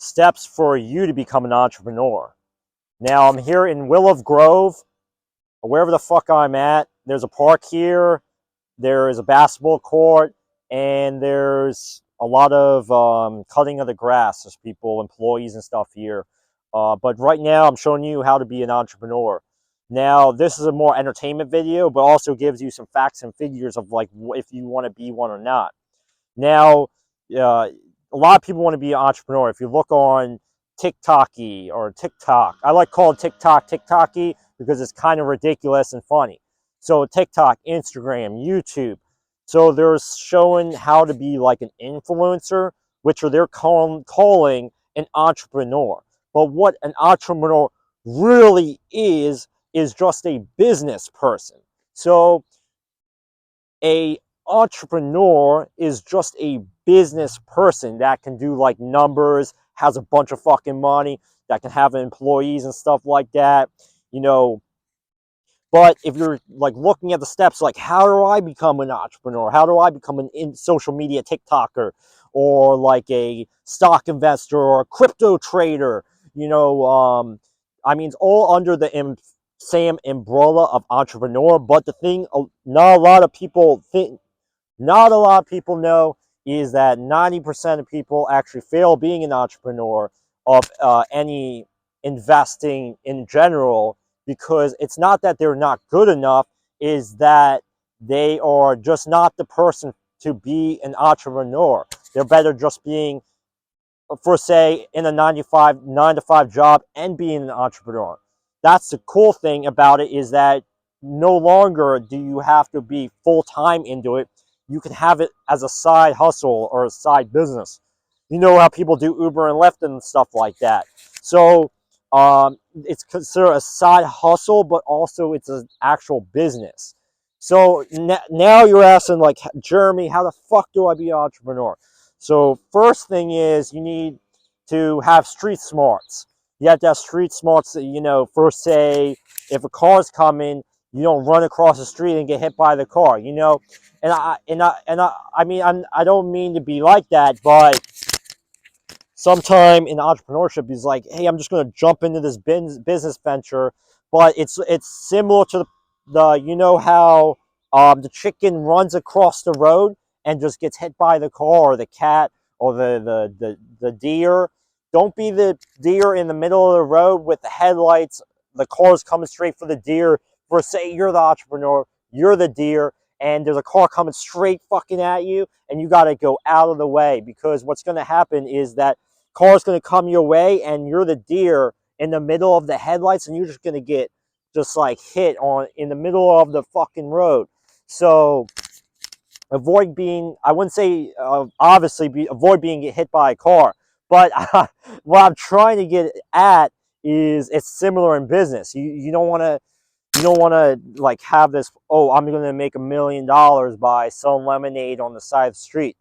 steps for you to become an entrepreneur. Now, I'm here in Willow Grove, or wherever the fuck I'm at. There's a park here, there is a basketball court, and there's a lot of cutting of the grass. There's people, employees and stuff here. But right now, I'm showing you how to be an entrepreneur. Now, this is a more entertainment video, but also gives you some facts and figures of like if you want to be one or not. Now, a lot of people want to be an entrepreneur. If you look on TikToky or TikTok, I like calling TikTok TikToky because it's kind of ridiculous and funny. So TikTok, Instagram, YouTube. So they're showing how to be like an influencer, which are they're calling an entrepreneur. But what an entrepreneur really is just a business person. So a entrepreneur is just a business person that can do like numbers, has a bunch of fucking money, that can have employees and stuff like that, you know. But if you're like looking at the steps, like how do I become an entrepreneur? How do I become an social media TikToker, or like a stock investor or a crypto trader? I mean, it's all under the same umbrella of entrepreneur. But the thing, not a lot of people think, not a lot of people know is that 90% of people actually fail being an entrepreneur of any investing in general, because it's not that they're not good enough, is that they are just not the person to be an entrepreneur. They're better just being, for say, in a 9 to 5 job and being an entrepreneur. That's the cool thing about it, is that no longer do you have to be full-time into it. You can have it as a side hustle or a side business. You know how people do Uber and Lyft and stuff like that. So it's considered a side hustle, but also it's an actual business. So now you're asking, like, Jeremy, how the fuck do I be an entrepreneur? So first thing is you need to have street smarts. You have to have street smarts, first, say, if a car's coming, you don't run across the street and get hit by the car, I don't mean to be like that, but sometime in entrepreneurship is like, hey, I'm just going to jump into this business venture. But it's similar to how the chicken runs across the road and just gets hit by the car, or the cat, or the deer. Don't be the deer in the middle of the road with the headlights. The car's coming straight for the deer. For, say, you're the entrepreneur, you're the deer, and there's a car coming straight fucking at you, and you got to go out of the way, because what's going to happen is that car's going to come your way, and you're the deer in the middle of the headlights, and you're just going to get just like hit on in the middle of the fucking road. So avoid being, I wouldn't say obviously avoid being hit by a car, but what I'm trying to get at is it's similar in business. You don't want to like have this, oh, I'm going to make $1 million by selling lemonade on the side of the street.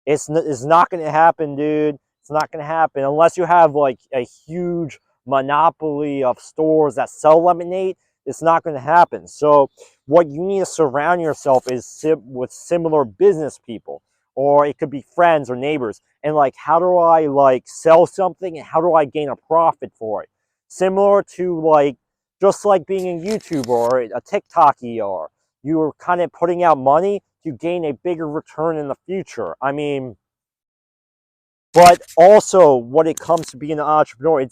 It's not going to happen, dude. It's not going to happen unless you have like a huge monopoly of stores that sell lemonade. It's not going to happen. So what you need to surround yourself is with similar business people, or it could be friends or neighbors. And like, how do I like sell something, and how do I gain a profit for it? Similar to like, just like being a YouTuber or a TikToker, or you're kind of putting out money to gain a bigger return in the future. I mean, but also when it comes to being an entrepreneur,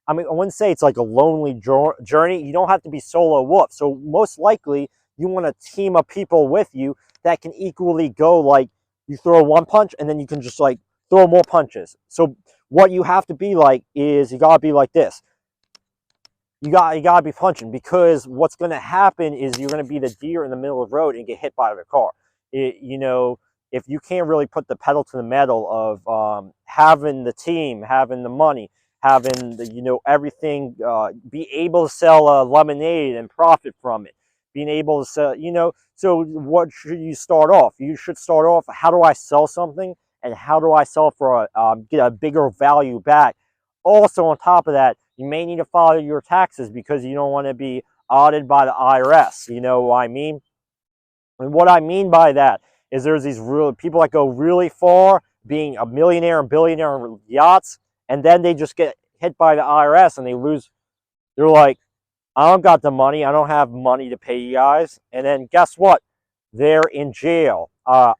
I wouldn't say it's like a lonely journey. You don't have to be solo wolf. So most likely you want a team of people with you that can equally go, like, you throw one punch and then you can just like throw more punches. So what you have to be like is, you gotta be like this. You gotta be punching, because what's gonna happen is you're gonna be the deer in the middle of the road and get hit by the car. If you can't really put the pedal to the metal of having the team, having the money, having the everything, be able to sell a lemonade and profit from it, being able to sell, so what should you start off? You should start off, how do I sell something, and how do I sell for get a bigger value back? Also, on top of that, you may need to file your taxes, because you don't want to be audited by the IRS. You know what I mean? And what I mean by that is there's these real people that go really far, being a millionaire and billionaire on yachts, and then they just get hit by the IRS and they lose. They're like, I don't got the money. I don't have money to pay you guys. And then guess what? They're in jail. I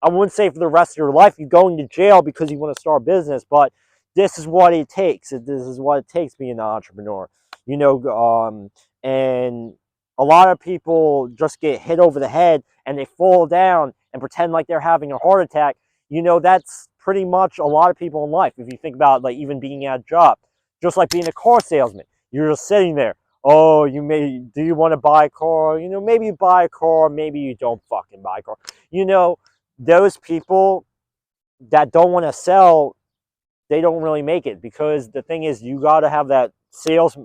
wouldn't say for the rest of your life you're going to jail because you want to start a business, but this is what it takes. This is what it takes being an entrepreneur. You know, and a lot of people just get hit over the head and they fall down and pretend like they're having a heart attack. You know, that's pretty much a lot of people in life. If you think about like even being at a job, just like being a car salesman, you're just sitting there. Oh, do you want to buy a car? You know, maybe you buy a car, maybe you don't fucking buy a car. You know, those people that don't want to sell, they don't really make it, because the thing is, you got to have that sales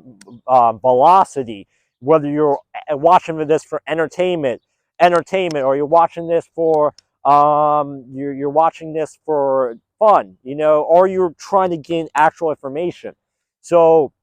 velocity. Whether you're watching this for entertainment, or you're watching this for you're watching this for fun, you know, or you're trying to gain actual information. So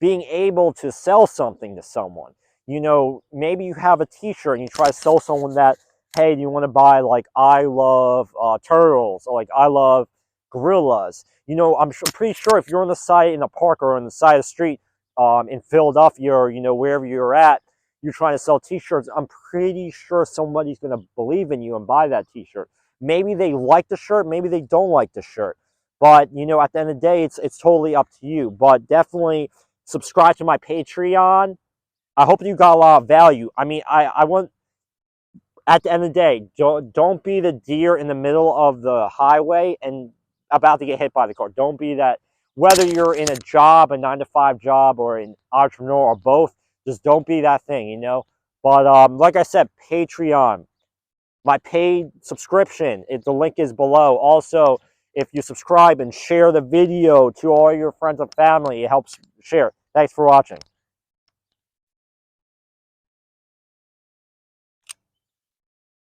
being able to sell something to someone. You know, maybe you have a t-shirt and you try to sell someone that, hey, do you want to buy like I love turtles, or like I love gorillas? You know, I'm pretty sure if you're on the side in a park or on the side of the street in Philadelphia, or, you know, wherever you're at, you're trying to sell t-shirts, I'm pretty sure somebody's going to believe in you and buy that t-shirt. Maybe they like the shirt, maybe they don't like the shirt. But, you know, at the end of the day, it's totally up to you. But definitely subscribe to my Patreon. I hope you got a lot of value. I mean, I want, at the end of the day, don't be the deer in the middle of the highway and about to get hit by the car. Don't be that. Whether you're in a job, a 9-to-5 job, or an entrepreneur, or both, just don't be that thing, you know. But like I said, Patreon, my paid subscription, the link is below. Also, if you subscribe and share the video to all your friends and family, it helps share. Thanks for watching.